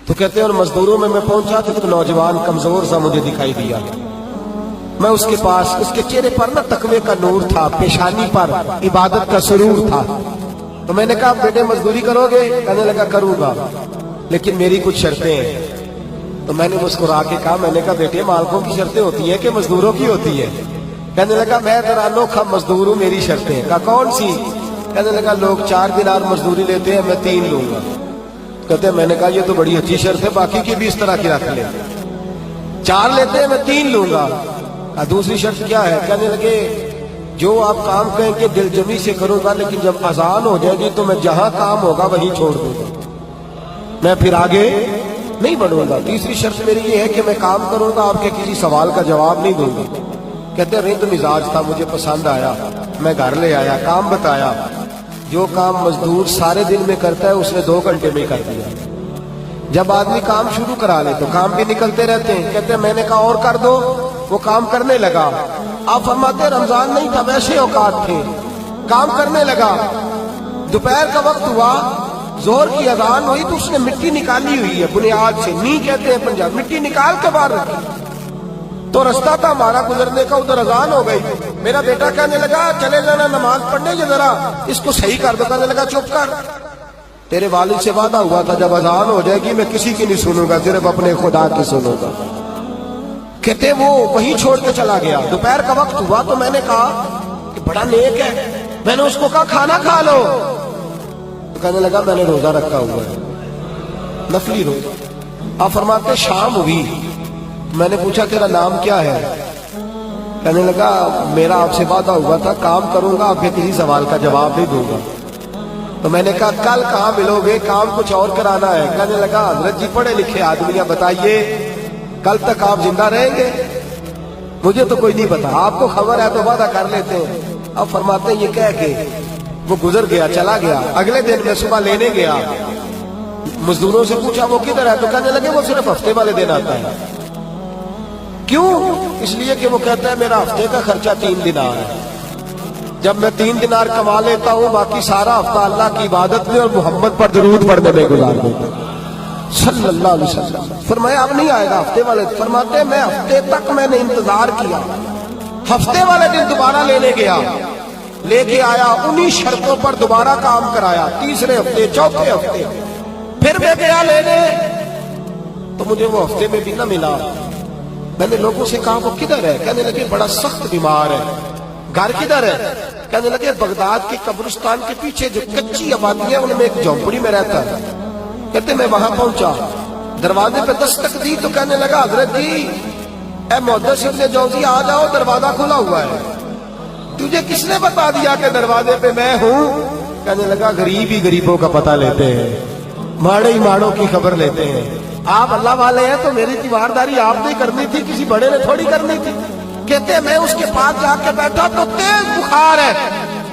تو کہتے ہیں اور مزدوروں میں پہنچا تو ایک نوجوان کمزور سا مجھے دکھائی دیا. میں اس کے پاس، اس کے چہرے پر نا تقوی کا نور تھا، پیشانی پر عبادت کا سرور تھا. تو میں نے کہا بیٹے مزدوری کرو گے؟ کہنے لگا کروں گا لیکن میری کچھ شرطیں ہیں. تو میں نے مسکرا کے کہا، میں نے کہا بیٹے مالکوں کی شرطیں ہوتی ہیں کہ مزدوروں کی ہوتی ہے؟ کہنے لگا میں ذرا انوکھا مزدور ہوں، میری شرطیں. کہا کون سی؟ کہنے لگا لوگ 4 دینار مزدوری لیتے ہیں، میں 3 لوں گا. کہتے ہیں میں نے کہا یہ تو بڑی اچھی شرط ہے، باقی کی بھی اس طرح کی رکھ لیں. 4 لیتے ہیں میں 3 لوں گا. دوسری شرط کیا ہے؟ کہنے لگے جو آپ کام کہیں کہ دل جمی سے کروں گا، لیکن جب اذان ہو جائے گی تو میں جہاں کام ہوگا وہیں چھوڑ دوں گا، میں پھر آگے نہیں بڑھوں گا. تیسری شرط میری یہ ہے کہ میں کام کروں گا، آپ کے کسی سوال کا جواب نہیں دوں گا. کہتے ہیں رند مزاج تھا، مجھے پسند آیا، میں گھر لے آیا، کام بتایا. جو کام مزدور سارے دن میں کرتا ہے اس نے 2 گھنٹے میں کر دیا. جب آدمی کام شروع کرا لے تو کام بھی نکلتے رہتے ہیں. کہتے ہیں میں نے کہا اور کر دو، وہ کام کرنے لگا. آپ فرماتے رمضان نہیں تھا ویسے اوقات تھے، کام کرنے لگا. دوپہر کا وقت ہوا، زہر کی اذان ہوئی تو اس نے مٹی نکالی ہوئی ہے بنیاد سے، نی کہتے ہیں پنجاب، مٹی نکال کے باہر رکھی. تو رستہ تھا ہمارا گزرنے کا، ادھر اذان ہو گئی. میرا بیٹا کہنے لگا چلے جانا نماز پڑھنے، یہ ذرا اس کو صحیح کر دو. کہنے لگا چپ کر، تیرے والد سے وعدہ ہوا تھا جب اذان ہو جائے گی میں کسی کی نہیں سنوں گا، صرف اپنے خدا کی سنوں گا. کہتے وہ وہیں چھوڑ کے چلا گیا. دوپہر کا وقت ہوا تو میں نے کہا کہ بڑا نیک ہے، میں نے اس کو کہا کھانا کھا لو. تو کہنے لگا میں نے روزہ رکھا ہوا ہے، نفلی روزہ. آپ فرماتے شام ہوئی، میں نے پوچھا تیرا نام کیا ہے؟ کہنے لگا میرا آپ سے وعدہ ہوا تھا کام کروں گا، آپ کے کسی سوال کا جواب نہیں دوں گا. تو میں نے کہا کل کہاں ملو گے، کام کچھ اور کرانا ہے. کہنے لگا حضرت جی پڑھے لکھے آدمی ہیں، بتائیے کل تک آپ زندہ رہیں گے؟ مجھے تو کوئی نہیں پتا، آپ کو خبر ہے تو وعدہ کر لیتے ہیں. اب فرماتے ہیں یہ کہہ کے وہ گزر گیا، چلا گیا. اگلے دن میں صبح لینے گیا، مزدوروں سے پوچھا وہ کدھر ہے؟ تو کہنے لگے وہ صرف ہفتے والے دن آتا ہے. کیوں؟ اس لیے کہ وہ کہتا ہے میرا ہفتے کا خرچہ 3 دینار ہے، جب میں 3 دینار کما لیتا ہوں باقی سارا ہفتہ اللہ کی عبادت میں اور محمد پر درود پڑھنے میں گزار دیتا ہوں صلی اللہ علیہ وسلم. فرمایا اب نہیں آئے گا ہفتے والے. فرماتے میں ہفتے تک میں نے انتظار کیا، ہفتے والے دن دوبارہ لینے گیا، لے کے آیا، انہی شرطوں پر دوبارہ کام کرایا. تیسرے ہفتے، چوتھے ہفتے پھر میں گیا لینے تو مجھے وہ ہفتے میں بھی نہ ملا. میں نے لوگوں سے کہا وہ کدھر ہے؟ کہنے لگے بڑا سخت بیمار ہے. گھر کدھر ہے؟ کہنے لگے بغداد کے قبرستان کے پیچھے جو کچی آبادی ہے ان میں ایک جھونپڑی میں رہتا ہے. کہتے میں وہاں پہنچا، دروازے پہ دستک دی تو کہنے لگا حضرت جی اے محدث ابن جوزی آ جاؤ، دروازہ کھلا ہوا ہے. تجھے کس نے بتا دیا کہ دروازے پہ میں ہوں؟ کہنے لگا غریب ہی غریبوں کا پتہ لیتے ہیں، ماڑے ہی ماڑوں کی خبر لیتے ہیں. آپ اللہ والے ہیں تو میری تیوارداری آپ نے کرنی تھی، کسی بڑے نے تھوڑی کرنی تھی. کہتے ہیں میں اس کے پاس جا کے بیٹھا تو تیز بخار ہے.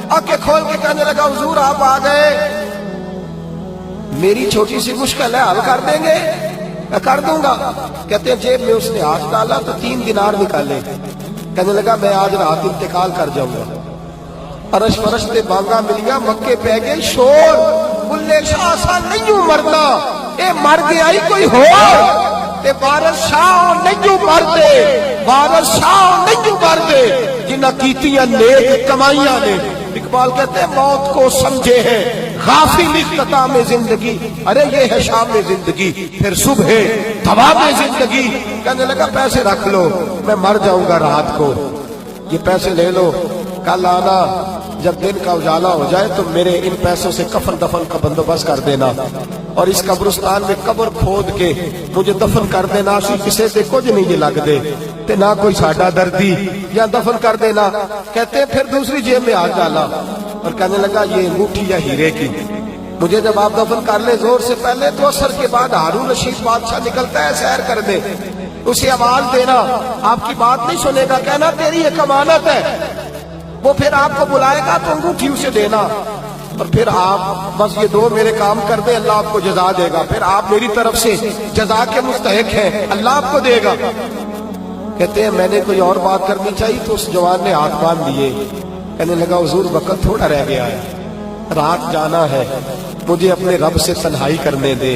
آنکھیں کھول کے کہنے لگا حضور آپ آ گئے، میری چھوٹی سی مشکل ہے، حل کر دیں گے؟ میں کر دوں گا. کہتے ہیں جیب میں اس نے ہاتھ ڈالا تو 3 دینار نکالے. کہنے لگا میں آج رات انتقال کر جاؤں گا. عرش فرش تے بانگا ملیا، مکے پہ گئے شور، بلے شاہ سا نہیں مرنا، اے مر گیا ہی کوئی ہو، تے وارث شاہ نہیں مرتے، وارث شاہ نہیں مرتے جنہ کیتیاں نیک کمائیاں نے. اقبال کہتے ہیں موت کو سمجھے ہیں غافل اختتام زندگی، ارے یہ ہے شام زندگی پھر صبح تمام زندگی. کہنے لگا پیسے رکھ لو، میں مر جاؤں گا رات کو، یہ پیسے لے لو، کل آنا جب دن کا اجالا ہو جائے تو میرے ان پیسوں سے کفن دفن کا بندوبست کر دینا، اور اس قبرستان میں قبر کھود کے مجھے دفن کر دینا. اسی کسے تے کچھ نہیں لگ دے تے نہ کوئی ساڈا دردی، یا دفن کر دینا. کہتے ہیں پھر دوسری جیب میں ہاتھ ڈالا اور کہنے لگا یہ انگوٹھی یا ہیرے کی، مجھے جب آپ دفن کر لیں زور سے پہلے تو اثر کے بعد ہارون رشید بادشاہ نکلتا ہے سیر کر دے، اسے آواز دینا، آپ کی بات نہیں سنے گا، کہنا تیری ایک امانت ہے. وہ پھر آپ کو بلائے گا تو انگوٹھی اسے دینا، اور پھر آپ بس یہ 2 میرے کام کر دیں، اللہ آپ کو جزا دے گا. پھر آپ میری طرف سے جزا کے مستحق ہیں، اللہ آپ کو دے گا. کہتے ہیں میں نے کوئی اور بات کرنی چاہیے تو اس جوان نے ہاتھ باندھ دیے. کہنے لگا حضور وقت تھوڑا رہ گیا ہے، رات جانا ہے، مجھے اپنے رب سے تنہائی کرنے دے.